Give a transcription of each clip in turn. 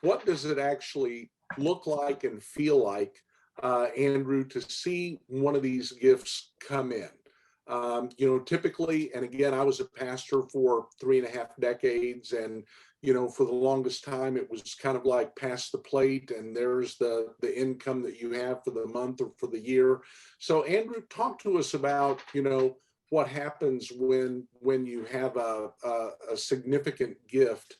what does it actually look like and feel like, Andrew, to see one of these gifts come in? Typically, and again, I was a pastor for 3.5 decades, and for the longest time, it was kind of like pass the plate, and there's the income that you have for the month or for the year. So, Andrew, talk to us about what happens when you have a significant gift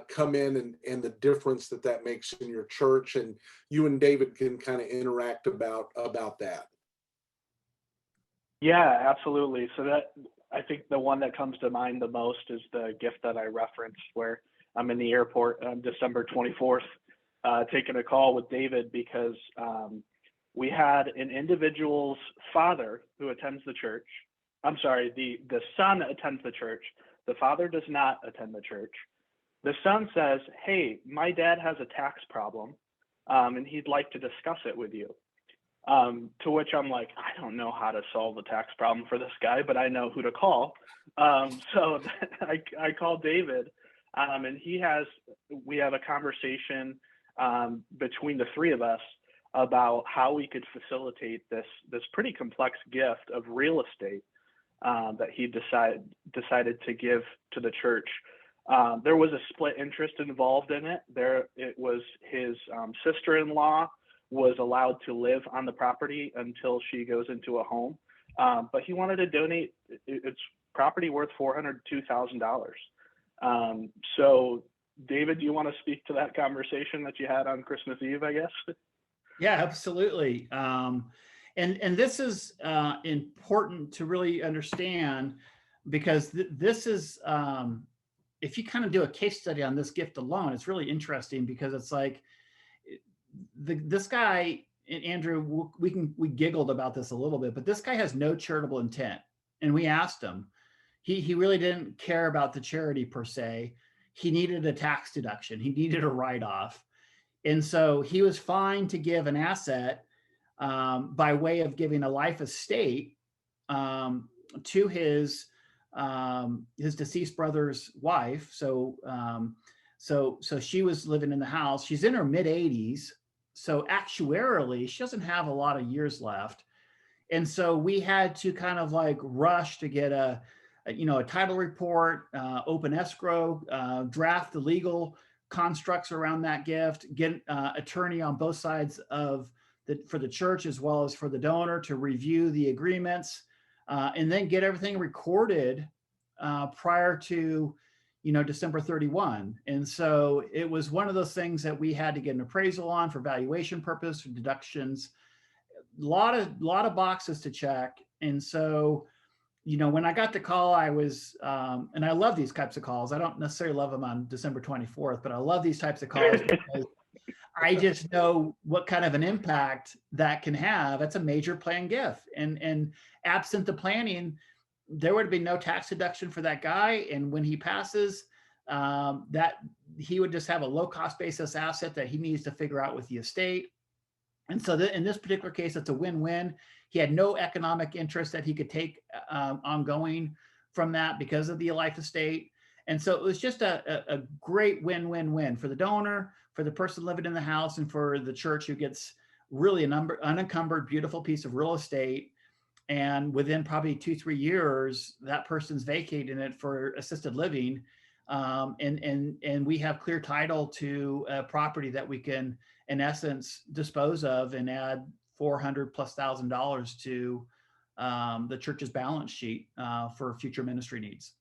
come in, and the difference that that makes in your church, and you and David can kind of interact about that. Yeah, absolutely. So that I think the one that comes to mind the most is the gift that I referenced, where I'm in the airport on December 24th, taking a call with David because we had an individual's father who attends the church. I'm sorry, the son attends the church. The father does not attend the church. The son says, "Hey, my dad has a tax problem, and he'd like to discuss it with you." To which I'm like, I don't know how to solve the tax problem for this guy, but I know who to call. So I call David, and we have a conversation between the three of us about how we could facilitate this pretty complex gift of real estate that he decided to give to the church. There was a split interest involved in it. It was his sister-in-law was allowed to live on the property until she goes into a home. But he wanted to donate its property worth $402,000. So David, do you want to speak to that conversation that you had on Christmas Eve, I guess? Yeah, absolutely. And this is important to really understand, because this is, if you kind of do a case study on this gift alone, it's really interesting, because it's like, this guy, and Andrew, we giggled about this a little bit, but this guy has no charitable intent. And we asked him, he really didn't care about the charity per se. He needed a tax deduction. He needed a write-off. And so he was fine to give an asset by way of giving a life estate to his deceased brother's wife. So she was living in the house. She's in her mid 80s. So actuarially, she doesn't have a lot of years left. And so we had to kind of like rush to get a title report, open escrow, draft the legal constructs around that gift, get attorney on both sides for the church as well as for the donor to review the agreements, and then get everything recorded prior to December 31. And so it was one of those things that we had to get an appraisal on for valuation purpose, for deductions, a lot of boxes to check. And so, when I got the call, I was, and I love these types of calls. I don't necessarily love them on December 24th, but I love these types of calls because I just know what kind of an impact that can have. It's a major planned gift. And absent the planning, there would be no tax deduction for that guy. And when he passes, that he would just have a low cost basis asset that he needs to figure out with the estate. And so in this particular case, it's a win-win. He had no economic interest that he could take ongoing from that because of the life estate. And so it was just a great win-win-win for the donor, for the person living in the house, and for the church, who gets really an unencumbered, beautiful piece of real estate. And within probably 2-3 years, that person's vacating it for assisted living. And we have clear title to a property that we can, in essence, dispose of and add $400,000+ to the church's balance sheet for future ministry needs.